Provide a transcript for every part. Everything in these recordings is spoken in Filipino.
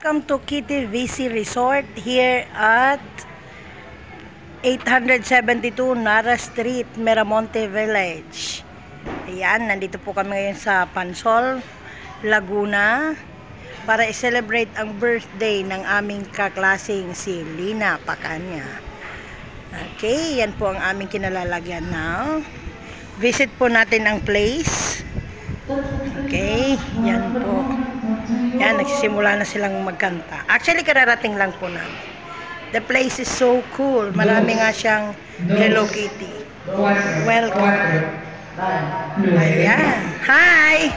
Welcome to Kitty VC Resort here at 872 Nara Street, Miramonte Village. Ayan, nandito po kami ngayon sa Pansol, Laguna para i-celebrate ang birthday ng aming kaklaseng si Lina Pacanya. Okay, yan po ang aming kinalalagyan now. Visit po natin ang place. Okay, yan po. Yan, nagsisimula na silang magkanta. Actually, kararating lang po namin. The place is so cool. Marami nga siyang Hello Kitty. Welcome. Ayan. Hi!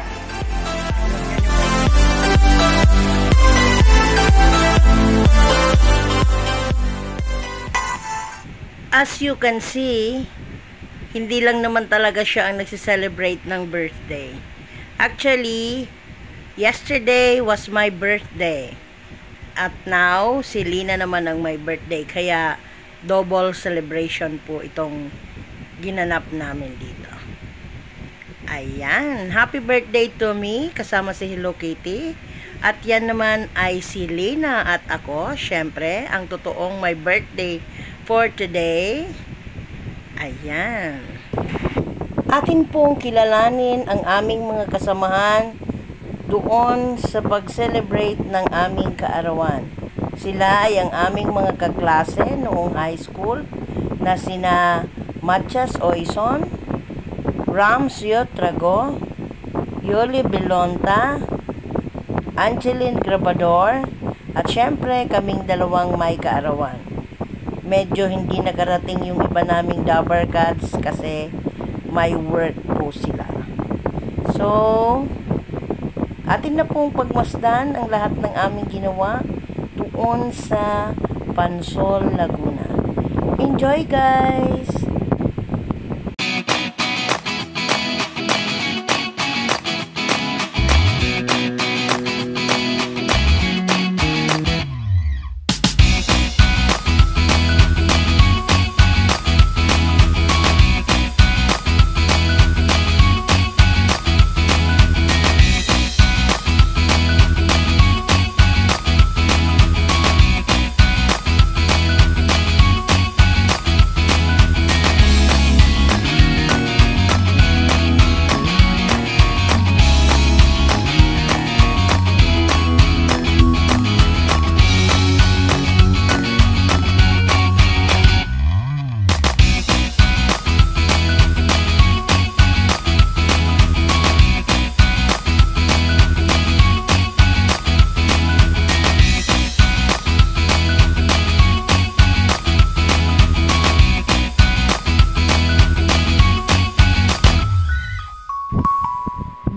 As you can see, hindi lang naman talaga siya ang nagsiselebrate ng birthday. Actually, yesterday was my birthday. At now, si Lina naman ang my birthday. Kaya, double celebration po itong ginanap namin dito. Ayan. Happy birthday to me. Kasama si Hello Kitty. At yan naman ay si Lina at ako. Syempre, ang totoong my birthday for today. Ayan. Atin pong kilalanin ang aming mga kasamahan doon sa pag-celebrate ng aming kaarawan. Sila ay ang aming mga kaklase noong high school na sina Matias Oison, Rams Yotrago, Yoli Belonta, Angeline Grabador, at syempre kaming dalawang may kaarawan. Medyo hindi nakarating yung iba naming Dabber Cats kasi may work po sila. So, atin na pong pagmasdan ang lahat ng aming ginawa doon sa Pansol, Laguna. Enjoy, guys!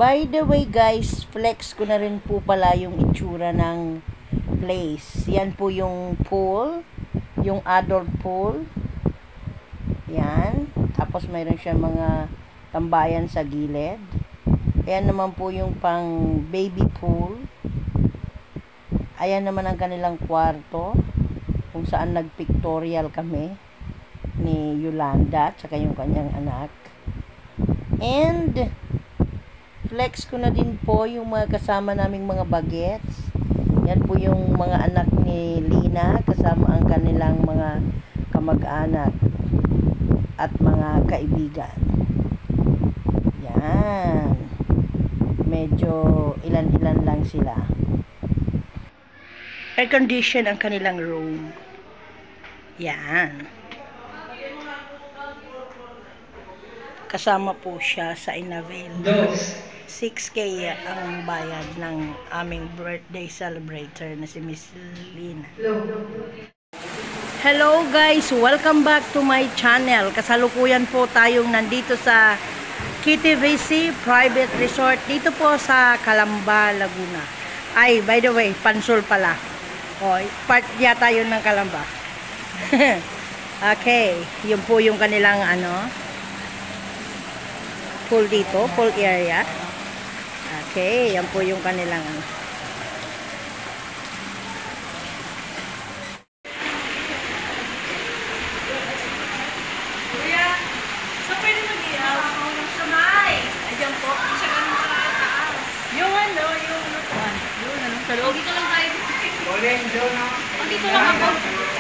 By the way guys, flex ko na rin po pala yung itsura ng place. Yan po yung pool, yung adult pool. Yan. Tapos mayroon siya mga tambayan sa gilid. Ayan naman po yung pang baby pool. Ayan naman ang kanilang kwarto, kung saan nagpictorial kami ni Yolanda at saka yung kanyang anak. And flex ko na din po yung mga kasama naming mga bagets. Yan po yung mga anak ni Lina kasama ang kanilang mga kamag-anak at mga kaibigan. Yan. Medyo ilan-ilan lang sila. Air condition ang kanilang room. Yan. Kasama po siya sa Inavel. 6K ang bayad ng aming birthday celebrator na si Miss Lina. Hello guys! Welcome back to my channel. Kasalukuyan po tayong nandito sa Kitty VC Private Resort dito po sa Calamba, Laguna. Ay, by the way, Pansol pala. O, part yata yun ng Calamba. Okay, yun po yung kanilang pool dito, pool area. Okay, yan po yung kanilang Kuya, so pwede mag-ihaw? Sa may. Ayan po. Siya ganun sa taas. Yung yung sa loob. Hindi ka lang tayo. Dito lang ako.